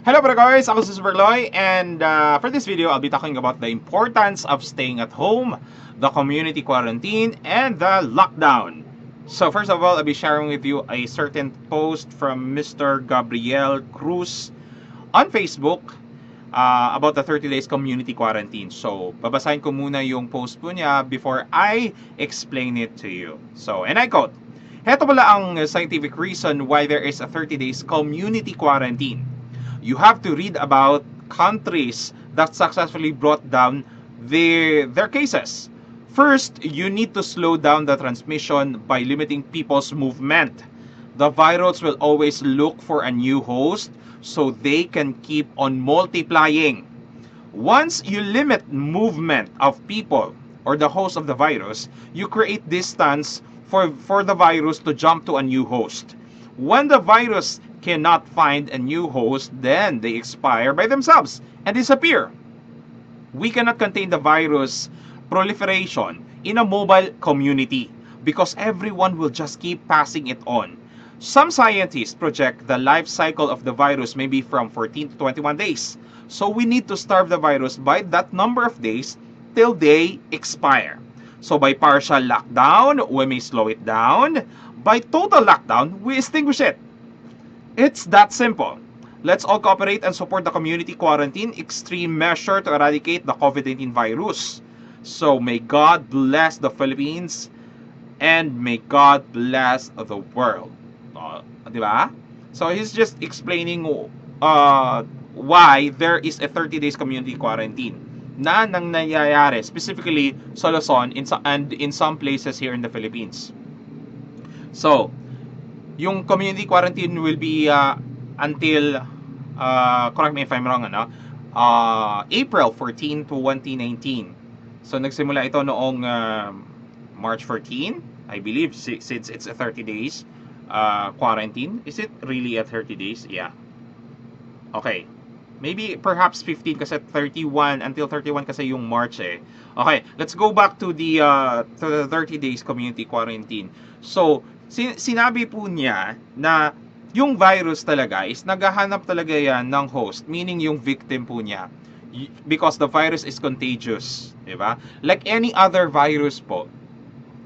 Hello mga guys, ako si Superloy, and for this video, I'll be talking about the importance of staying at home, the community quarantine, and the lockdown. So first of all, I'll be sharing with you a certain post from Mr. Gabriel Cruz on Facebook about the 30 days community quarantine. So babasahin ko muna yung post po niya before I explain it to you. So, and I quote, "Heto pala ang scientific reason why there is a 30 days community quarantine. You have to read about countries that successfully brought down their cases. First, you need to slow down the transmission by limiting people's movement. The virus will always look for a new host so they can keep on multiplying. Once you limit movement of people or the host of the virus, you create distance for the virus to jump to a new host. When the virus cannot find a new host, then they expire by themselves and disappear. We cannot contain the virus proliferation in a mobile community because everyone will just keep passing it on. Some scientists project the life cycle of the virus may be from 14 to 21 days. So we need to starve the virus by that number of days till they expire. So by partial lockdown, we may slow it down. By total lockdown, we extinguish it. It's that simple. Let's all cooperate and support the community quarantine extreme measure to eradicate the COVID-19 virus. So may God bless the Philippines and may God bless the world." Di ba? So he's just explaining why there is a 30 days community quarantine na nang nangyayari specifically sa Luzon and in some places here in the Philippines. So, yung community quarantine will be until correct me if I'm wrong, April 14 to 2019. So nagsimula ito noong March 14, I believe, since it's a 30 days quarantine. Is it really a 30 days? Yeah. Okay. Maybe perhaps 15 kasi 31 until 31 kasi yung March eh. Okay, let's go back to the 30 days community quarantine. So, sinabi po niya na yung virus talaga is naghahanap talaga yan ng host, meaning yung victim po niya. Because the virus is contagious, di ba? Like any other virus po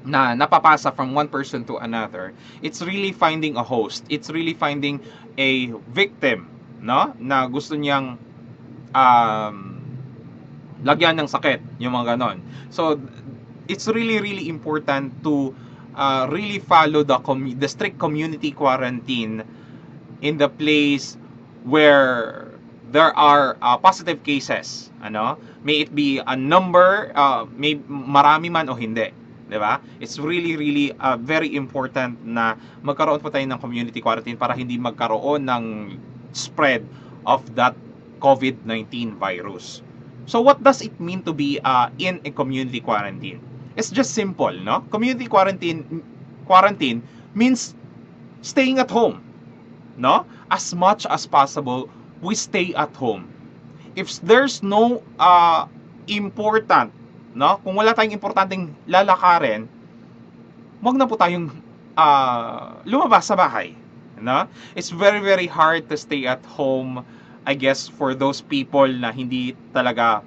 na napapasa from one person to another, it's really finding a host. It's really finding a victim, no? Na gusto niyang lagyan ng sakit, yung mga ganon. So, it's really important to really follow the strict community quarantine in the place where there are positive cases. May it be a number, may marami man o hindi. Diba? It's really very important na magkaroon po tayo ng community quarantine para hindi magkaroon ng spread of that COVID-19 virus. So what does it mean to be in a community quarantine? It's just simple, no? Community quarantine means staying at home, no? As much as possible, we stay at home. If there's no important, no? Kung wala tayong importanteng lalakarin, wag na po tayong lumabas sa bahay, no? It's very hard to stay at home, I guess, for those people na hindi talaga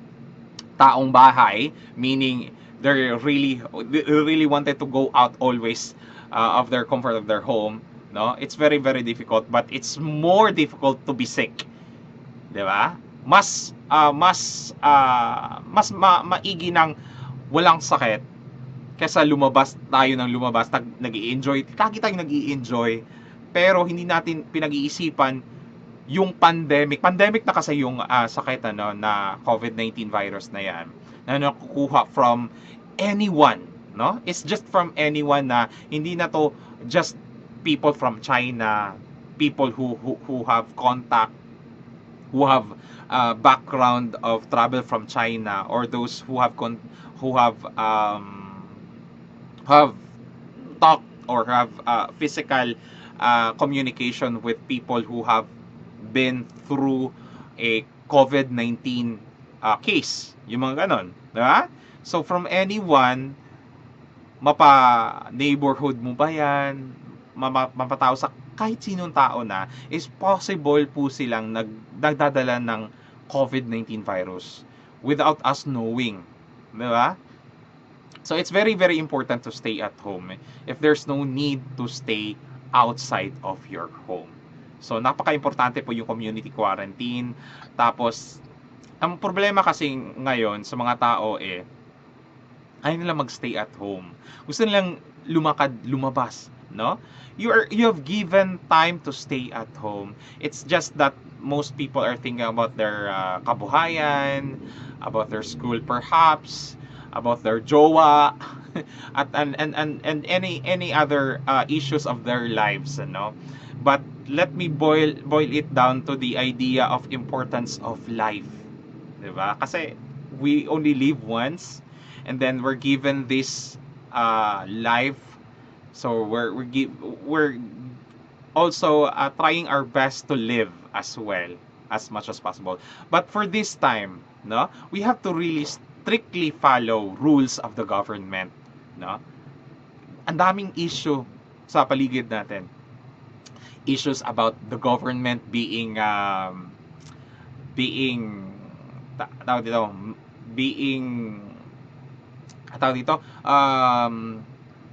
taong bahay, meaning they really wanted to go out always of their comfort of their home, no? It's very difficult, but it's more difficult to be sick, 'di ba? Mas maigi ng walang sakit kaysa lumabas tayo ng lumabas, nag-i-enjoy, lagi tayong nag-i-enjoy, pero hindi natin pinag-iisipan yung pandemic na kasi yung sakit na COVID-19 virus na yan, na nakukuha from anyone, no? It's just from anyone, na hindi na to just people from China, people who have contact, who have background of travel from China, or those who have talked or have physical communication with people who have been through a COVID-19 case, yung mga ganon, diba? So from anyone, mapa neighborhood mo ba yan, mapatao sa kahit sinong tao na is possible po silang nagdadala ng COVID-19 virus without us knowing. Di ba? So it's very, very important to stay at home if there's no need to stay outside of your home. So napaka-importante po yung community quarantine. Tapos, ang problema kasi ngayon sa mga tao ayaw nila magstay at home. Gusto nilang lumakad, lumabas, no? You have given time to stay at home. It's just that most people are thinking about their kabuhayan, about their school perhaps, about their jowa, at and any other issues of their lives, no? But let me boil it down to the idea of importance of life, 'di ba? Kasi we only live once, and then we're given this life, so we're also trying our best to live as well as much as possible. But for this time, no, we have to really strictly follow rules of the government, no? Ang daming issue sa paligid natin. Issues about the government tawag dito, being tawag dito,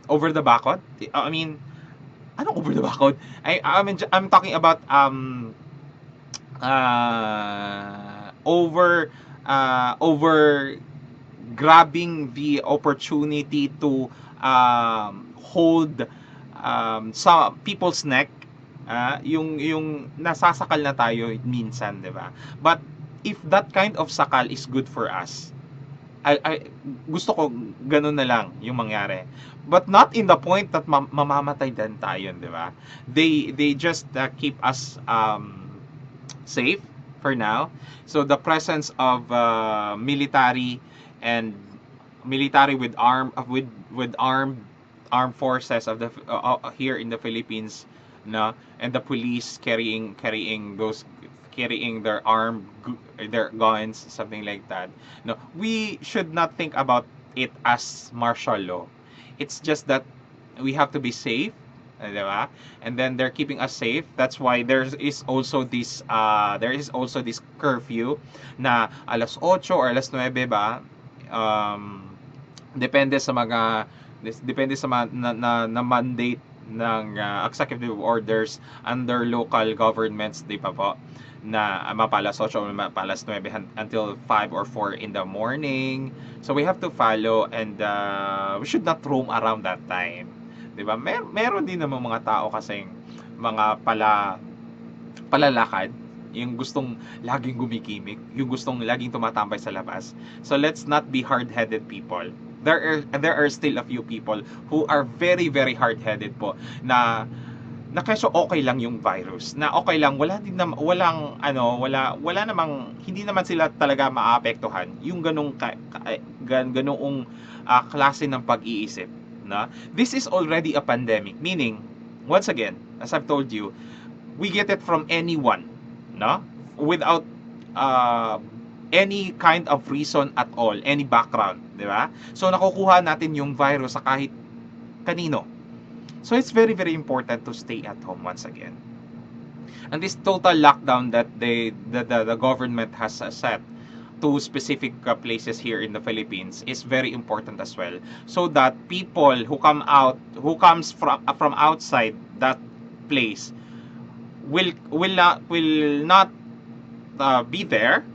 over the backod. I mean, ano over the backod? I'm talking about over grabbing the opportunity to hold sa people's neck, yung nasasakal na tayo minsan, 'di ba? But if that kind of sakal is good for us, I gusto ko ganun na lang yung mangyari. But not in the point that mamamatay din tayo, 'di ba? They just keep us safe for now. So the presence of military and military with armed forces of the here in the Philippines, no, and the police carrying their guns, something like that. No, we should not think about it as martial law. It's just that we have to be safe, diba? And then they're keeping us safe. That's why there is also this curfew na alas 8 or alas 9 ba, depende sa mga na mandate ng executive orders under local governments, di pa po, na mapalas 8 o mapalas 9 until 5 or 4 in the morning. So we have to follow, and we should not roam around that time. Di ba? Meron din naman mga tao kasing mga palalakad, yung gustong laging gumikimik, yung gustong laging tumatambay sa labas. So let's not be hard-headed people. There are still a few people who are very, very hard-headed po na keso okay lang yung virus, na okay lang, wala namang, hindi naman sila talaga maapektuhan yung ganung klase ng pag-iisip, na this is already a pandemic, meaning once again, as I've told you, we get it from anyone, no, without any kind of reason at all, any background, di ba? So nakukuha natin yung virus sa kahit kanino. So it's very, very important to stay at home once again. And this total lockdown that the government has set to specific places here in the Philippines is very important as well, so that people who comes from outside that place will not be there,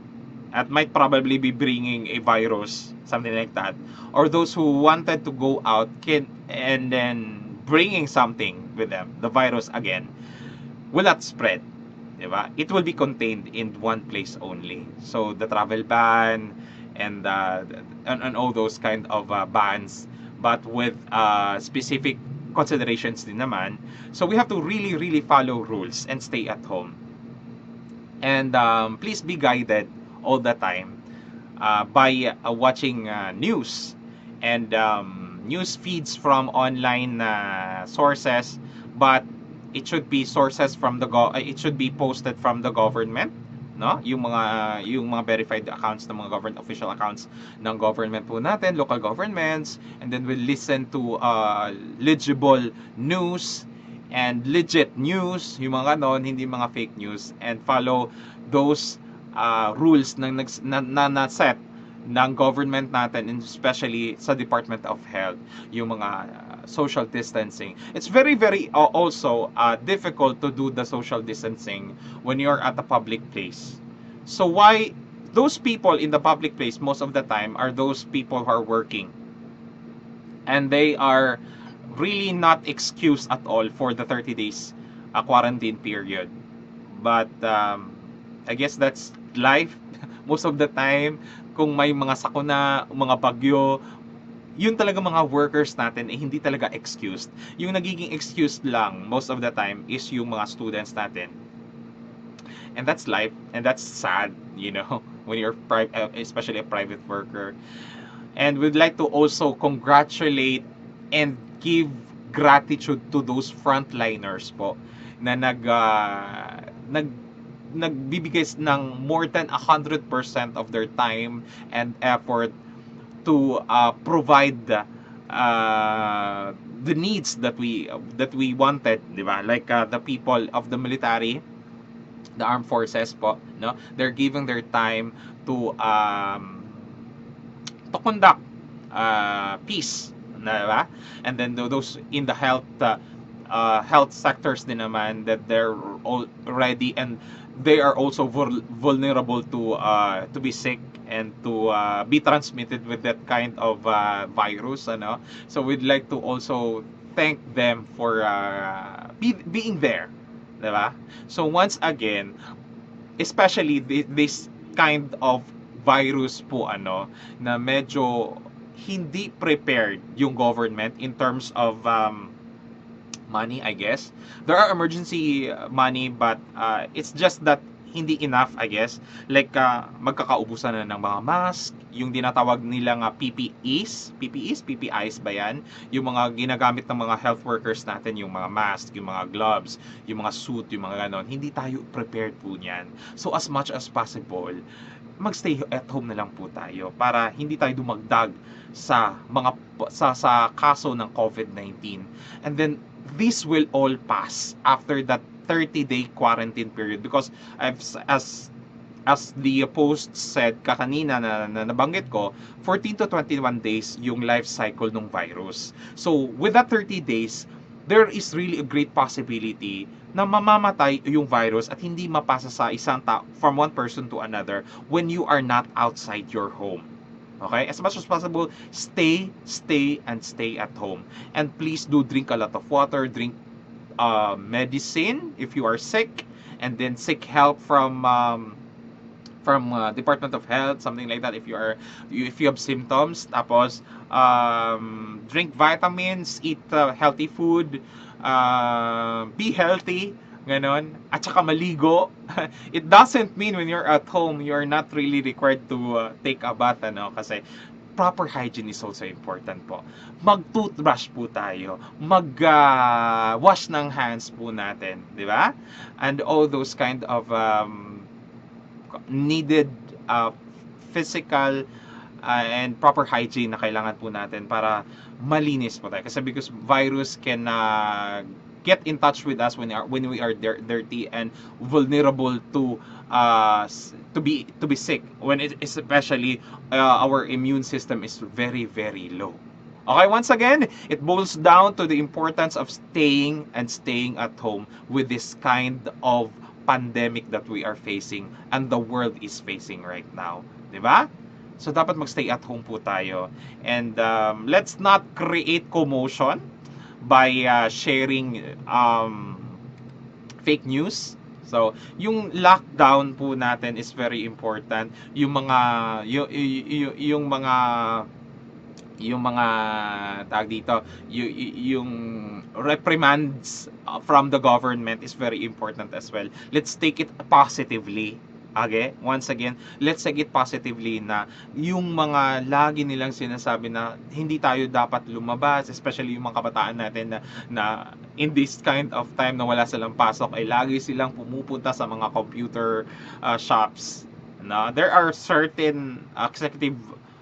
at might probably be bringing a virus, something like that, or those who wanted to go out can, and then bringing something with them, the virus again, will not spread, diba? It will be contained in one place only. So the travel ban and all those kind of bans, but with specific considerations din naman. So we have to really, really follow rules and stay at home, and please be guided all the time by watching news and news feeds from online sources, but it should be sources from it should be posted from the government, no, yung mga verified accounts ng mga government official accounts ng government po natin, local governments, and then we'll listen to legible news and legit news, yung mga ganon, hindi mga fake news, and follow those rules na set ng government natin, and especially sa Department of Health, yung mga social distancing. It's very, very also difficult to do the social distancing when you're at a public place. So why those people in the public place most of the time are those people who are working, and they are really not excused at all for the 30 days quarantine period. But I guess that's life. Most of the time, kung may mga sakuna, mga bagyo, yun talaga mga workers natin hindi talaga excused. Yung nagiging excused lang most of the time is yung mga students natin. And that's life, and that's sad, when you're especially a private worker. And we'd like to also congratulate and give gratitude to those frontliners po na nagbibigay ng more than 100% of their time and effort to provide the needs that we wanted, di ba? Like the people of the military, the armed forces po, no? They're giving their time to conduct peace, di ba? And then those in the health sectors din naman, that they're already, and they are also vulnerable to be sick and to be transmitted with that kind of virus, ano. So we'd like to also thank them for being there, diba? So once again, especially this kind of virus po, ano, na medyo hindi prepared yung government in terms of money, I guess. There are emergency money, but it's just that hindi enough, I guess. Like, magkakaubusan na ng mga mask, yung dinatawag nilang PPIs ba yan? Yung mga ginagamit ng mga health workers natin, yung mga mask, yung mga gloves, yung mga suit, yung mga ganon. Hindi tayo prepared po niyan. So, as much as possible, magstay at home na lang po tayo para hindi tayo dumagdag sa kaso ng COVID-19. And then this will all pass after that 30-day quarantine period, because as the post said kanina na nabanggit ko, 14 to 21 days yung life cycle ng virus. So with that 30 days, there is really a great possibility na mamamatay yung virus at hindi mapasa sa isang tao from one person to another when you are not outside your home. Okay? As much as possible, stay at home. And please do drink a lot of water, drink medicine if you are sick, and then seek help from Department of Health, something like that, if you have symptoms. Tapos drink vitamins, eat healthy food, be healthy, ganon, at saka maligo. It doesn't mean when you're at home you're not really required to take a bath, ano, kasi proper hygiene is also important po. Mag-toothbrush po tayo. Mag-wash ng hands po natin, di ba? And all those kind of needed physical and proper hygiene na kailangan po natin para malinis po tayo. Kasi because virus can get in touch with us when we are dirty and vulnerable to be sick, when it is especially our immune system is very, very low. Okay, once again, it boils down to the importance of staying at home with this kind of pandemic that we are facing and the world is facing right now, di ba? So dapat magstay at home po tayo, and let's not create commotion by sharing fake news. So, yung lockdown po natin is very important. Yung mga tag dito, yung reprimands from the government is very important as well. Let's take it positively. Okay? Once again, let's take it positively na yung mga lagi nilang sinasabi na hindi tayo dapat lumabas, especially yung mga kabataan natin na in this kind of time na wala silang pasok, ay lagi silang pumupunta sa mga computer shops. No? There are certain executive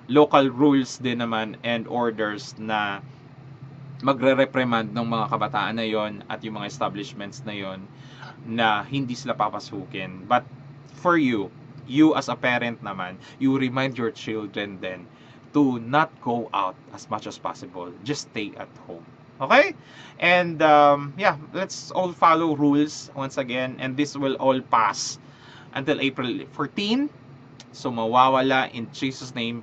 local rules din naman and orders na magre-reprimand ng mga kabataan na yon at yung mga establishments na yon na hindi sila papasukin. But for you, you as a parent naman, you remind your children then to not go out as much as possible. Just stay at home. Okay? And yeah, let's all follow rules once again, and this will all pass until April 14. So mawawala in Jesus name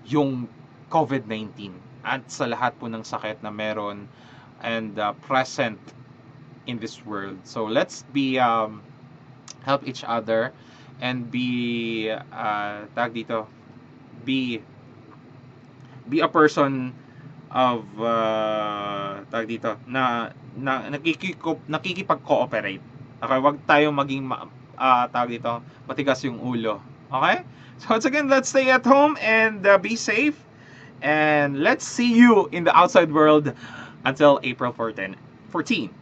yung COVID-19 at sa lahat po ng sakit na meron and present in this world. So let's be help each other and be tag dito, be a person of tag dito na nakikipag-cooperate. Okay, wag tayo maging tag dito, matigas yung ulo. Okay? So once again, let's stay at home and be safe. And let's see you in the outside world until April 14,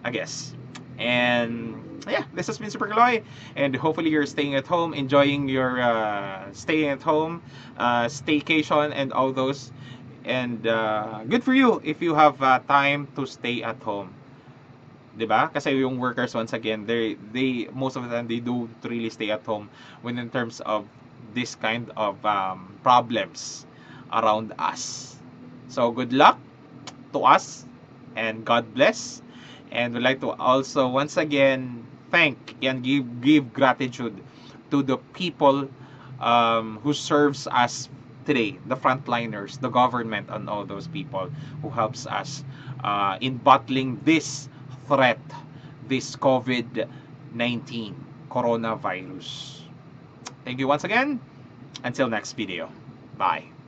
I guess. And yeah, this has been Super Kaloy. And hopefully you're staying at home, enjoying your staying at home, staycation and all those. And good for you if you have time to stay at home. 'Di ba? Kasi yung workers once again, they most of the time they do really stay at home when in terms of this kind of problems around us. So good luck to us and God bless. And we'd like to also once again thank and give gratitude to the people who serves us today, the frontliners, the government, and all those people who helps us in battling this threat, this COVID-19 coronavirus. Thank you once again. Until next video. Bye.